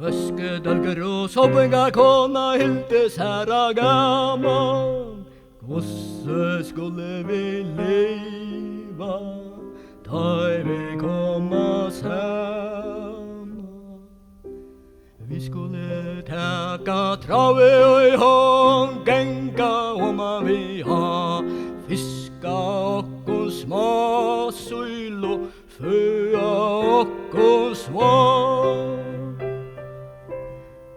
Öskedalgero sopenga kona inte säragaman. Gosse skulle vi leva, ta vi komma samman. Vi skulle täka trave och i hångenka oma vi ha. Fiska och småsuilo, föa och svar.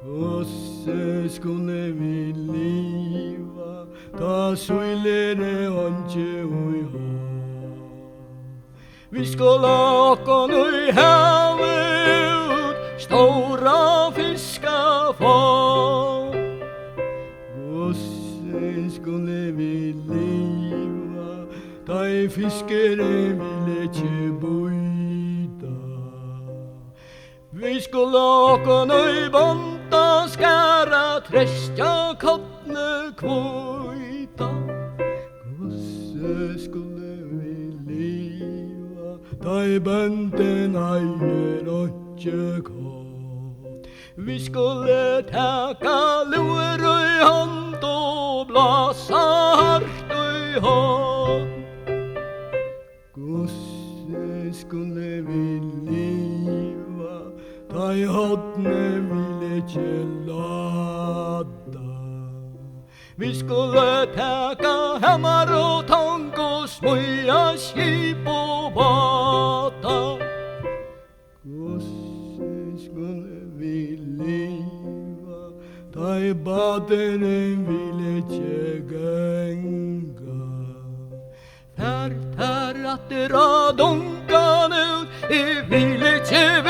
Gosse skulle vi leva, ta suilene onche ui ha. Vi skulle åka nu havet, stora fiskar få. Gosse skulle vi leva, ta i fiskere ville inte bojta. Vi skulle åka nu bonta, skära, trästja, kottne, kvojta. Gosse skulle vi leva, ta i bönten ejer och kött. Vi skulle täcka lur i hand och blåsa hårt i hånd. Gosse skulle vi leva, ta i hotne ville inte lada. Vi skulle täcka hammar och tång och smöja skip och båtar. Gosse skulle vi leva, ta i baden ville inte gänga. För att dra dunkan ut, ville inte